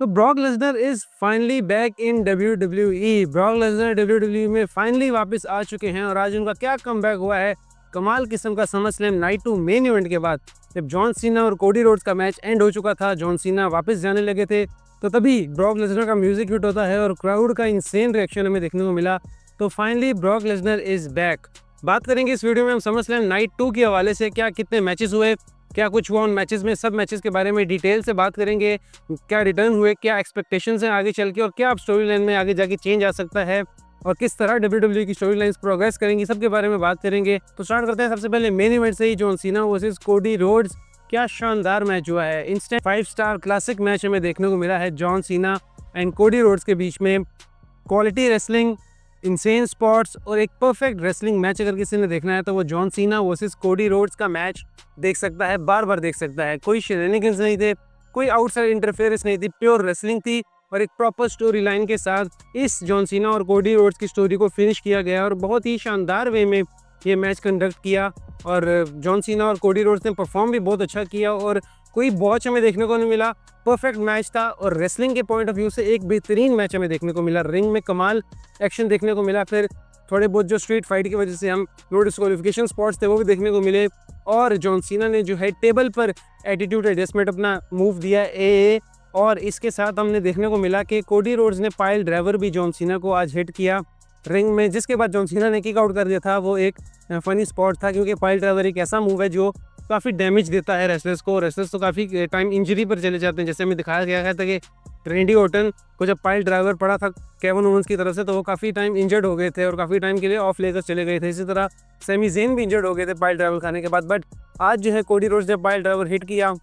तो Brock Lesnar is finally back in WWE। Brock Lesnar WWE में finally वापस आ चुके हैं और आज उनका क्या कमबैक हुआ है कमाल किस्म का SummerSlam नाइट 2 मेन इवेंट के बाद। जब जॉन सीना और कोडी रोड्स का मैच एंड हो चुका था, जॉन सीना वापस जाने लगे थे, तो तभी ब्रॉक लेसनर का म्यूजिक हिट होता है और क्राउड का इंसेन रिएक्शन हमें देखने को मिला। तो finally Brock Lesnar is back. बात करेंगे इस वीडियो में हम SummerSlam नाइट 2 के हवाले से, क्या कितने मैचेस हुए, क्या कुछ हुआ उन मैचेस में, सब मैचेस के बारे में डिटेल से बात करेंगे। क्या रिटर्न हुए, क्या एक्सपेक्टेशंस हैं आगे चल के, और क्या अब स्टोरी लाइन में आगे जाके चेंज आ सकता है, और किस तरह WWE की स्टोरी लाइन्स प्रोग्रेस करेंगी, सबके बारे में बात करेंगे। तो स्टार्ट करते हैं सबसे पहले मेन इवेंट से ही, John Cena versus Cody Rhodes. क्या शानदार मैच हुआ है। इंस्टेंट 5 स्टार क्लासिक मैच हमें देखने को मिला है John Cena and Cody Rhodes के बीच में। क्वालिटी रेसलिंग, इंसेन स्पॉट्स और एक परफेक्ट रेसलिंग मैच अगर किसी ने देखना है तो वो John Cena versus Cody roads का मैच देख सकता है, बार बार देख सकता है। कोई शेनेनिगन्स नहीं थे, कोई आउटसाइड इंटरफेरेंस नहीं थी, प्योर रेसलिंग थी और एक प्रॉपर स्टोरी लाइन के साथ इस जॉन सीना और कोडी रोड्स की स्टोरी को फिनिश किया गया और बहुत ही शानदार वे में ये मैच कंडक्ट किया। और जॉन सीना और कोडी रोड्स ने परफॉर्म भी बहुत अच्छा किया और कोई बॉच हमें देखने को नहीं मिला। परफेक्ट मैच था और रेसलिंग के पॉइंट ऑफ व्यू से एक बेहतरीन मैच हमें देखने को मिला। रिंग में कमाल एक्शन देखने को मिला, फिर थोड़े बहुत जो स्ट्रीट फाइट की वजह से हम नो डिस्क्वालिफिकेशन स्पॉट्स थे वो भी देखने को मिले। और जॉन सीना ने जो है टेबल पर एटीट्यूड एडजस्टमेंट अपना मूव दिया ए, और इसके साथ हमने देखने को मिला कि कोडी रोड्स ने पाइल ड्राइवर भी जॉन सीना को आज हिट किया रिंग में, जिसके बाद जॉन सीना ने किक आउट कर दिया था। वो एक फनी स्पॉट था क्योंकि पाइल ड्राइवर एक ऐसा मूव है जो काफ़ी डैमेज देता है रेसलर्स को। रेसलर्स तो काफ़ी टाइम इंजरी पर चले जाते हैं, जैसे हमें दिखाया गया था कि रेंडी ऑर्टन को जब पाइल ड्राइवर पड़ा था केविन ओवेंस की तरफ से तो वो काफ़ी टाइम इंजर्ड हो गए थे और काफ़ी टाइम के लिए ऑफ लेकर चले गए थे। इसी तरह सैमी ज़ेन भी इंजर्ड हो गए थे पाइल ड्राइवर खाने के बाद। बट आज जो है कोडी रोड्स ने पाइल ड्राइवर हिट किया।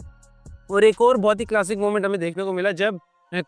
और एक और बहुत ही क्लासिक मोमेंट हमें देखने को मिला जब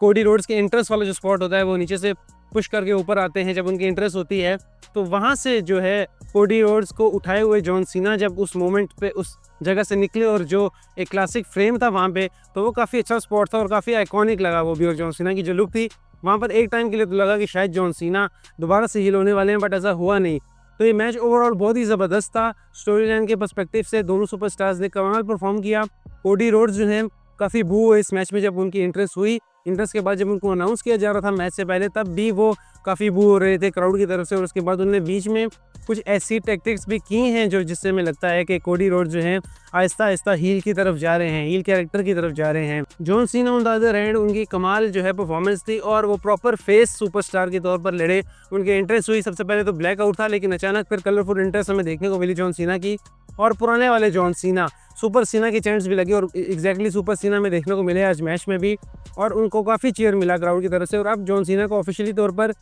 कोडी रोड्स के इंटरेस्ट वाला जो स्पॉट होता है वो नीचे से पुश करके ऊपर आते हैं जब उनकी इंटरेस्ट होती है, तो वहाँ से जो है कोडी रोड्स को उठाए हुए जॉन सीना जब उस मोमेंट पे उस जगह से निकले और जो एक क्लासिक फ्रेम था वहाँ पे, तो वो काफ़ी अच्छा स्पॉट था और काफ़ी आइकॉनिक लगा वो भी। और जॉन सीना की जो लुक थी वहाँ पर एक टाइम के लिए तो लगा कि शायद जॉन सीना दोबारा से हील होने वाले हैं, बट ऐसा हुआ नहीं। तो ये मैच ओवरऑल बहुत ही ज़बरदस्त था। स्टोरी लाइन के पर्सपेक्टिव से दोनों सुपरस्टार्स ने कमाल परफॉर्म किया। कोडी रोड्स जो है काफ़ी बू हुए इस मैच में जब उनकी इंटरेस्ट हुई। इंटरेस्ट के बाद जब उनको अनाउंस किया जा रहा था मैच से पहले, तब भी वो काफ़ी बू हो रहे थे क्राउड की तरफ से। और उसके बाद उन्होंने बीच में कुछ ऐसी टैक्टिक्स भी की हैं जो जिससे हमें लगता है कि कोडी रोड्स जो हैं आहिस्ता आहिस्ता हील की तरफ जा रहे हैं, हील कैरेक्टर की तरफ जा रहे हैं। John Cena on the other hand, उनकी कमाल जो है परफॉर्मेंस थी और वो प्रॉपर फेस सुपरस्टार के तौर पर लड़े। उनकी इंटरेस्ट हुई सबसे पहले तो ब्लैकआउट था, लेकिन अचानक फिर कलरफुल इंटरेस्ट हमें देखने को मिली जॉन सीना की। और पुराने वाले जॉन सीना, सुपर सीना की चैंट्स भी लगी और एग्जैक्टली सुपर सीना में देखने को मिले आज मैच में भी, और उनको काफ़ी चीयर मिला क्राउड की तरफ से। और अब जॉन सीना को ऑफिशियली तौर पर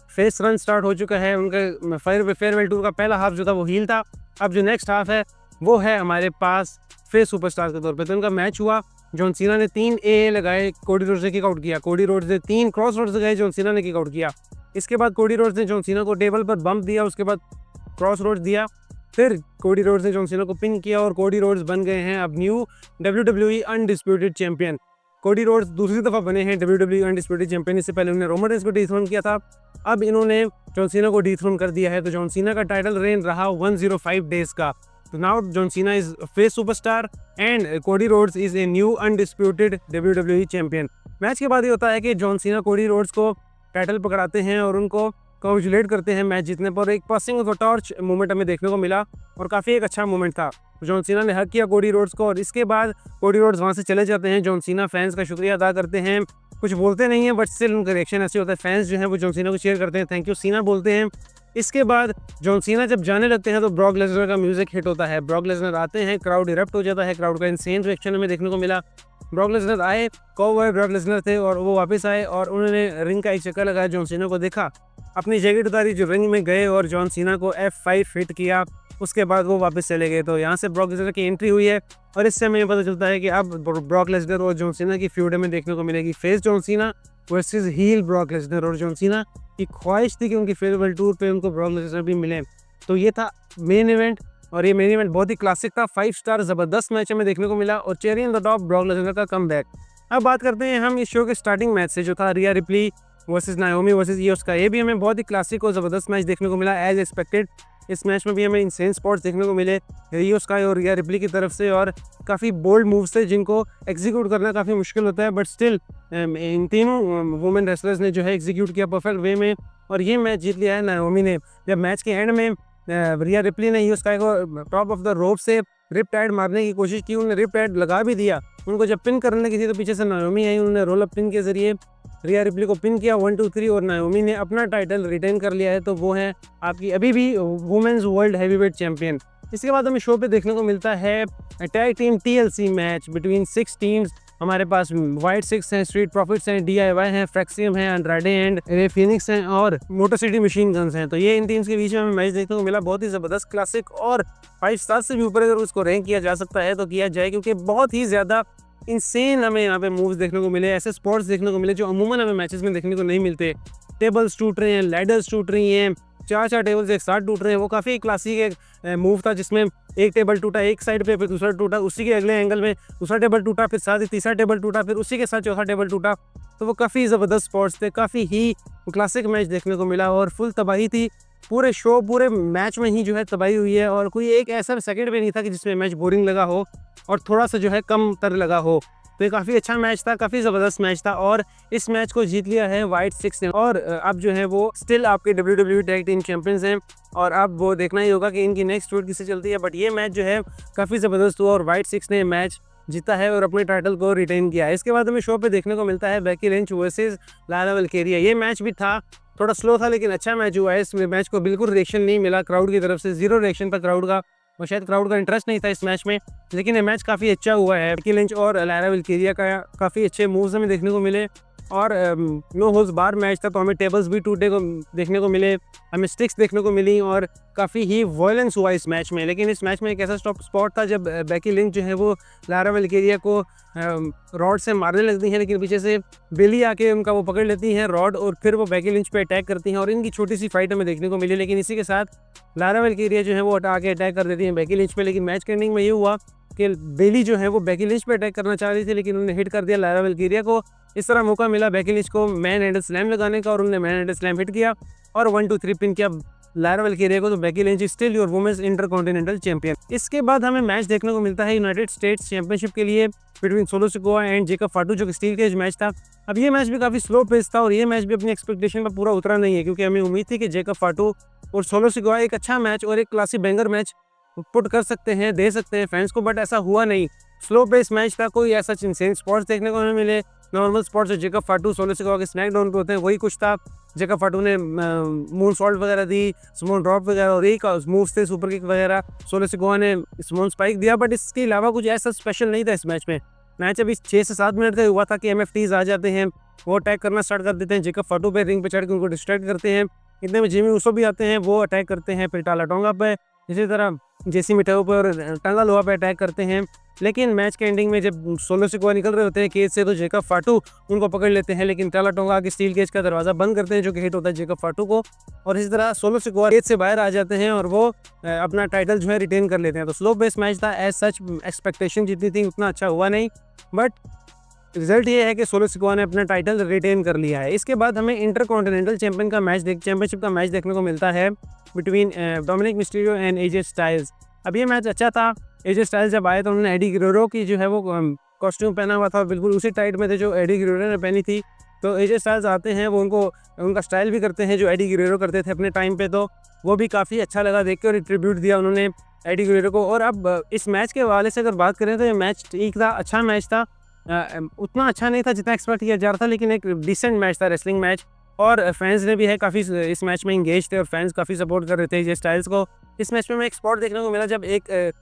फेस रन स्टार्ट हो चुका है। उनका फेयरवेल टूर का पहला हाफ जो था वो हील था, अब जो नेक्स्ट हाफ है वो है हमारे पास फेस सुपरस्टार के तौर पर। तो उनका मैच हुआ, जॉन सीना ने 3 ए लगाए, कोडी रोड्स ने किक आउट किया। कोडी रोड्स ने 3 क्रॉस रोड्स लगाए, जॉन सीना ने किक आउट किया। इसके बाद कोडी रोड्स ने जॉन सीना को टेबल पर बम्प दिया, उसके बाद क्रॉस रोड्स दिया, फिर कोडी रोड्स ने जॉन सीना को पिन किया और कोडी रोड्स बन गए हैं अब new WWE undisputed champion. Cody Rhodes दूसरी दफ़ा बने हैं WWE अनडिस्प्यूटेड चैंपियन। इससे पहले उन्होंने रोमन रेंस को डिथ्रोन किया था, अब इन्होंने जॉन सीना को डिथ्रोन कर दिया है। तो जॉन सीना का टाइटल रेन रहा 105 डेज का। तो now John Cena is face superstar and Cody Rhodes is a new undisputed WWE champion. Match के बाद ये होता है कि जॉन सीना कोडी रोड्स को टाइटल पकड़ाते हैं और उनको कॉन्ग्रेचुलेट करते हैं मैच जीतने पर। एक passing of the torch moment हमें देखने को मिला और काफ़ी एक अच्छा मोमेंट था। जॉन सीना ने हक किया कोडी रोड्स को और इसके बाद कोडी रोड्स वहाँ से चले जाते हैं। जॉन सीना फैंस का शुक्रिया अदा करते हैं, कुछ बोलते नहीं हैं बट स्टिल उनका रिएक्शन ऐसे होता है। फैंस जो हैं वो जॉन सीना को शेयर करते हैं, थैंक यू सीना बोलते हैं। इसके बाद जॉन सीना जब जाने लगते हैं तो ब्रॉक लेसनर का म्यूजिक हिट होता है। ब्रॉक लेसनर आते हैं, क्राउड इरप्ट हो जाता है, क्राउड का इंसेन रिएक्शन हमें देखने को मिला। ब्रॉक लेसनर आए, कॉवबॉय ब्रॉक लेसनर थे और वो वापस आए और उन्होंने रिंग का एक चक्कर लगाया, जॉन सीना को देखा, अपनी जैकेट उतारी, जो रिंग में गए और जॉन सीना को F5 हिट किया। उसके बाद वो वापस चले गए। तो यहाँ से ब्रॉक लेसनर की एंट्री हुई है और इससे हमें पता चलता है कि अब ब्रॉक लेसनर और जॉन सीना की फ्यूड हमें देखने को मिलेगी। Face John Cena versus heel Brock Lesnar. और जॉन सीना की ख्वाहिश थी कि उनकी फेयरवेल टूर पे उनको ब्रॉक लेसनर भी मिले। तो ये था मेन इवेंट और ये मेन इवेंट बहुत ही क्लासिक था। 5 स्टार ज़बरदस्त मैच हमें देखने को मिला और cherry on the top Brock Lesnar का कमबैक। अब बात करते हैं हम इस शो के स्टार्टिंग मैच से, जो था Rhea Ripley versus Naomi versus Iyo Sky. ये भी हमें बहुत ही क्लासिक और ज़बरदस्त मैच देखने को मिला एज एक्सपेक्टेड। इस मैच में भी हमें इंसेन स्पॉट्स देखने को मिले रियो स्काई और रिया रिप्ली की तरफ से, और काफ़ी बोल्ड मूव्स थे जिनको एग्जीक्यूट करना काफ़ी मुश्किल होता है, बट स्टिल इन तीनों वुमेन रेसलर्स ने जो है एग्जीक्यूट किया परफेक्ट वे में और ये मैच जीत लिया है नाओमी ने। जब मैच के एंड में रिया रिप्ली ने रियो स्काई को टॉप ऑफ द रोप से रिप टाइड मारने की कोशिश की, उन्होंने रिप टाइड लगा भी दिया, उनको जब पिन करने लगी थी तो पीछे से नाओमी आई, उन्होंने रोल अप पिन के जरिए रिया रिप्ली को पिन किया 1 2 3 और नाओमी ने अपना टाइटल रिटेन कर लिया है। तो वो है आपकी अभी भी वुमेन्स वर्ल्ड हैवीवेट चैंपियन। इसके बाद हमें शो पे देखने को मिलता है tag team TLC match between 6 teams. हमारे पास वाइट 6 हैं, स्ट्रीट प्रॉफिट्स हैं, DIY हैं, फ्रैक्सियम हैं, एंड्राडे एंड रे फिनिक्स हैं और मोटर सिटी मशीन गन्स हैं। तो ये इन टीम्स के बीच में हमें मैच देखने को मिला, बहुत ही ज़बरदस्त, क्लासिक और 5 स्टार से भी ऊपर अगर उसको रैंक किया जा सकता है तो किया जाए, क्योंकि बहुत ही ज़्यादा इंसेन हमें यहाँ पे मूव्स देखने को मिले, ऐसे स्पॉट्स देखने को मिले जो अमूमन हमें मैचेस में देखने को नहीं मिलते। टेबल्स टूट रहे हैं, लैडर्स टूट रही हैं, 4 टेबल्स एक साथ टूट रहे हैं। वो काफ़ी क्लासिक एक मूव था जिसमें एक टेबल टूटा एक साइड पे, फिर दूसरा टूटा, उसी के अगले एंगल में दूसरा टेबल टूटा, फिर साथ ही तीसरा टेबल टूटा, फिर उसी के साथ चौथा टेबल टूटा। तो वो काफ़ी ज़बरदस्त स्पॉट्स थे, काफ़ी ही क्लासिक मैच देखने को मिला और फुल तबाही थी। पूरे शो पूरे मैच में ही जो है तबाही हुई है और कोई एक ऐसा सेकंड भी नहीं था कि जिसमें मैच बोरिंग लगा हो और थोड़ा सा जो है कम तर लगा हो। तो ये काफ़ी अच्छा मैच था, काफ़ी ज़बरदस्त मैच था और इस मैच को जीत लिया है वाइट 6 ने और अब जो है वो स्टिल आपके WWE टैग टीम चैंपियंस हैं और अब वो देखना ही होगा कि इनकी नेक्स्ट फीड किससे चलती है। बट ये मैच जो है काफ़ी ज़बरदस्त हुआ और वाइट 6 ने मैच जीता है और अपने टाइटल को रिटेन किया है। इसके बाद हमें शो पे देखने को मिलता है बेकी लिंच वर्सेस लायरा वल्किरिया। ये मैच भी था, थोड़ा स्लो था लेकिन अच्छा मैच हुआ है। इस मैच को बिल्कुल रिएक्शन नहीं मिला क्राउड की तरफ से, 0 रिएक्शन पर क्राउड का, और शायद क्राउड का इंटरेस्ट नहीं था इस मैच में, लेकिन ये मैच काफ़ी अच्छा हुआ है। बेकी लिंच और लायरा वल्किरिया का काफ़ी अच्छे मूव्स हमें देखने को मिले और नो होल्ड्स बार मैच था, तो हमें टेबल्स भी टूटे को देखने को मिले, हमें स्टिक्स देखने को मिली और काफ़ी ही वायलेंस हुआ इस मैच में। लेकिन इस मैच में एक ऐसा स्पॉट था जब बेकी लिंच जो है वो लायरा वल्किरिया को रॉड से मारने लगती हैं, लेकिन पीछे से बिली आके उनका वो पकड़ लेती हैं रॉड और फिर वो बेकी लिंच पे अटैक करती हैं और इनकी छोटी सी फाइट हमें देखने को मिली। लेकिन इसी के साथ लायरा वल्किरिया जो है वो आके अटैक कर देती हैं बेकी लिंच पे। लेकिन मैच के एंडिंग में ये हुआ कि बेली जो है वो बेकी लिंच पे अटैक करना चाह रही थी, लेकिन उन्होंने हिट कर दिया लायरा वल्किरिया को। इस तरह मौका मिला बेकी लिंच को मैन हैंडल स्लैम लगाने का और उन्होंने मैन हैंडल स्लैम हिट किया और 1 2 3 पिन किया लायरा वल्किरिया को। तो Becky Lynch still your women's intercontinental champion. इसके बाद हमें मैच देखने को मिलता है यूनाइटेड स्टेट्स चैंपियनशिप के लिए between solo Sikoa and Jacob फाटू, जो कि स्टील केज मैच था। अब ये मैच भी काफ़ी स्लो पेस था और ये मैच भी अपनी एक्सपेक्टेशन पर पूरा उतरा नहीं है, क्योंकि हमें उम्मीद थी कि जेकब फाटू और सोलो सिकोआ एक अच्छा मैच और एक क्लासिक बैंगर मैच पुट कर सकते हैं, दे सकते हैं फैंस को, बट ऐसा हुआ नहीं। स्लो पेस मैच था, कोई ऐसा इंसेन स्पॉट्स देखने को हमें मिले। नॉर्मल स्पॉट्स जो जेकब फाटू सोलो सिकोआ के स्नैकडाउन पे होते हैं वही कुछ था। जेकब फाटू ने मून सॉल्ट वगैरह दी, स्मॉल ड्रॉप वगैरह और एक मूव्स थे सुपर किक वगैरह। सोलो सिकोआ ने स्मॉल स्पाइक दिया, बट इसके अलावा कुछ ऐसा स्पेशल नहीं था इस मैच में। मैच अभी 6 से 7 मिनट का हुआ था कि MFTs आ जाते हैं, वो अटैक करना स्टार्ट कर देते हैं जेकब फाटू पे, रिंग पे चढ़ के उनको डिस्ट्रैक्ट करते हैं। इतने में जिमी ऊसो भी आते हैं, वो अटैक करते हैं फिर टाला टोंगा पे, इसी तरह जेसी मिठाओ पर और टांगा लोहा पे अटैक करते हैं। लेकिन मैच के एंडिंग में जब सोलो सिकोआ निकल रहे होते हैं केज से तो जेकब फाटू उनको पकड़ लेते हैं, लेकिन टाला टोंगा के स्टील केज का दरवाज़ा बंद करते हैं जो कि हिट होता है जेकब फाटू को, और इसी तरह सोलो सिकोआ केज से बाहर आ जाते हैं और वो अपना टाइटल जो है रिटेन कर लेते हैं। तो स्लो बेस मैच था, एज सच एक्सपेक्टेशन जितनी थी उतना अच्छा हुआ नहीं, बट रिजल्ट ये है कि सोलो सिकोआ ने अपना टाइटल रिटेन कर लिया है। इसके बाद हमें इंटरकॉन्टिनेंटल चैंपियनशिप का मैच देखने को मिलता है between Dominik Mysterio and AJ Styles. अब ये मैच अच्छा था। एजे स्टाइल्स जब आए तो उन्होंने एडी गुerrero की जो है वो कॉस्ट्यूम पहना हुआ था, बिल्कुल उसी टाइट में थे जो एडी गुerrero ने पहनी थी। तो एजे स्टाइल्स आते हैं, वो उनका स्टाइल भी करते हैं जो एडी गुerrero करते थे अपने टाइम पे, तो वो भी काफ़ी अच्छा लगा देख के और ट्रिब्यूट दिया उन्होंने एडी गुerrero को। और अब इस मैच के हवाले से अगर बात करें तो ये मैच ठीक था, अच्छा मैच था, उतना अच्छा नहीं था जितना एक्सपेक्ट किया जा रहा था, लेकिन एक डिसेंट मैच था, रेसलिंग मैच, और फैंस ने भी है काफ़ी इस मैच में इंगेज थे और फैंस काफ़ी सपोर्ट कर रहे थे एजे स्टाइल्स को। इस मैच में हमें एक स्पॉट देखने को मिला जब एक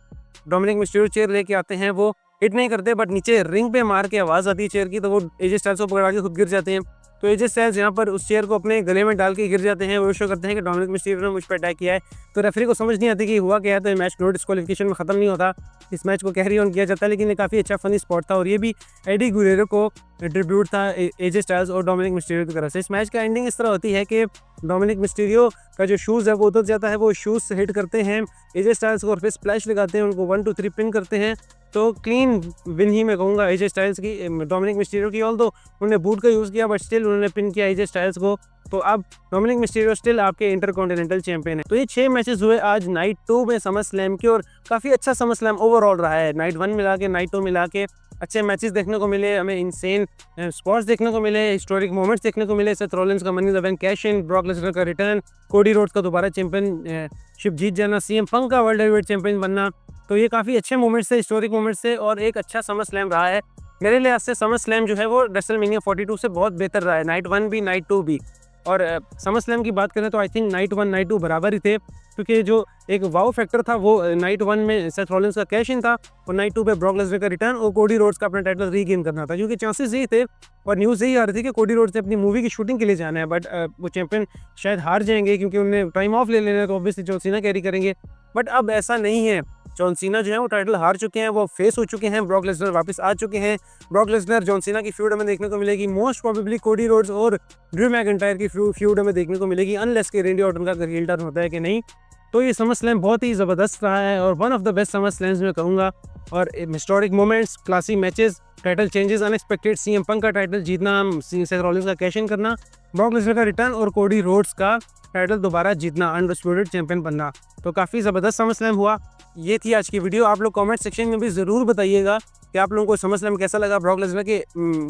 डोमिनिक मिस्टीरियो चेयर लेके आते हैं, वो हिट नहीं करते बट नीचे रिंग पे मार के आवाज़ आती है चेयर की, तो वो एजे स्टाइल्स को पकड़ा के खुद गिर जाते हैं। तो एजे स्टाइल्स यहाँ पर उस चेयर को अपने गले में डाल के गिर जाते हैं, वो शो करते हैं कि डोमिनिक मिस्टीरियो ने मुझ पर अटैक किया है। तो रेफरी को समझ नहीं आती कि हुआ क्या है, तो ये मैच नो डिस्क्वालिफिकेशन में ख़त्म नहीं होता, इस मैच को कैरी ऑन किया जाता है। लेकिन ये काफ़ी अच्छा फनी स्पॉट था और ये भी एडी गुerrero को ट्रिब्यूट था एजे स्टाइल्स और डोमिनिक मिस्टीरियो की तरफ से। इस मैच का एंडिंग इस तरह होती है कि डोमिनिक मिस्टीरियो का जो शूज़ है वो उतर जाता है, वो शूज़ से हिट करते हैं एजे स्टाइल्स को और फिर स्प्लैश लगाते हैं, उनको 1 2 3 पिन करते हैं। तो क्लीन विन ही मैं कहूँगा एजे स्टाइल्स की, डोमिनिक मिस्टीरियो की। ऑल्दो उन्होंने बूट का यूज़ किया बट स्टिल उन्होंने पिन किया एजे स्टाइल्स को तो अब डोमिनिक मिस्टीरियो स्टिल आपके इंटरकॉन्टिनेंटल चैंपियन है। तो ये 6 मैचेस हुए आज नाइट 2 में समर स्लैम के, और काफ़ी अच्छा समर स्लैम ओवरऑल रहा है। नाइट 1 मिला के नाइट 2 मिला के अच्छे मैचेस देखने को मिले, हमें इंसेन स्पॉट्स देखने को मिले, हिस्टोरिक मोमेंट्स देखने को मिले। सेथ रॉलिंस का money in the bank cash in, Brock Lesnar का रिटर्न, कोडी रोड्स का दोबारा चैंपियनशिप जीत जाना, सीएम पंक का वर्ल्ड हेवीवेट चैंपियन बनना। तो ये काफ़ी अच्छे मोमेंट्स थे, हिस्टोरिक मोमेंट्स थे, और एक अच्छा समर स्लैम रहा है। मेरे लिहाज से समर स्लैम जो है वो रेसलमेनिया 42 से बहुत बेहतर रहा है, नाइट 1 भी नाइट 2 भी। और समर स्लैम की बात करें तो आई थिंक नाइट 1 नाइट 2 बराबर ही थे, क्योंकि जो एक वाव फैक्टर था वो नाइट 1 में सेथ रॉलिंस का कैश इन था, और नाइट 2 पे ब्रॉक लेसनर का रिटर्न और कोडी रोड्स का अपना टाइटल रीगेन करना था, क्योंकि चांसेस यही थे और न्यूज़ यही आ रही थी कि कोडी रोड्स ने अपनी मूवी की शूटिंग के लिए जाना है, बट वो चैंपियन शायद हार जाएंगे क्योंकि उन्हें टाइम ऑफ ले लेना है, तो ऑब्वियसली जॉन सीना कैरी करेंगे। बट अब ऐसा नहीं है, जॉन सीना जो है वो टाइटल हार चुके हैं, वो फेस हो चुके हैं, ब्रॉक लेसनर वापस आ चुके हैं। ब्रॉक लेसनर जॉन सीना की फ्यूड हमें देखने को मिलेगी, मोस्ट प्रोबेबली कोडी रोड्स और ड्रू मैकिंटायर की फ्यूड हमें देखने को मिलेगी, अनलेस के रेंडी ऑर्टन का हील टर्न होता है कि नहीं। तो ये समर स्लैम बहुत ही ज़बरदस्त रहा है और one of the best summer slams मैं कहूँगा। और historic moments, classy matches, title changes, unexpected CM Punk का टाइटल जीतना, सेथ रॉलिंस का कैश इन करना, ब्रॉक लेसनर का रिटर्न और कोडी रोड्स का टाइटल दोबारा जीतना, अनडिस्प्यूटेड चैंपियन बनना। तो काफ़ी ज़बरदस्त समर स्लैम हुआ। ये थी आज की वीडियो। आप लोग कमेंट सेक्शन में भी ज़रूर बताइएगा कि आप लोगों को समर स्लैम कैसा लगा, ब्रॉक लेसनर के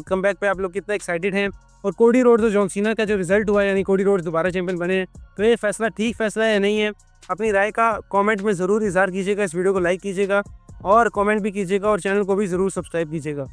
कमबैक पे आप लोग कितना एक्साइटेड हैं, और कोडी रोड्स और जॉन सीना का जो रिजल्ट हुआ, यानी कोडी रोड्स दोबारा चैंपियन बने, तो ये फैसला ठीक फैसला है या नहीं है। अपनी राय का कमेंट में ज़रूर इज़हार कीजिएगा, इस वीडियो को लाइक कीजिएगा और कमेंट भी कीजिएगा, और चैनल को भी ज़रूर सब्सक्राइब कीजिएगा।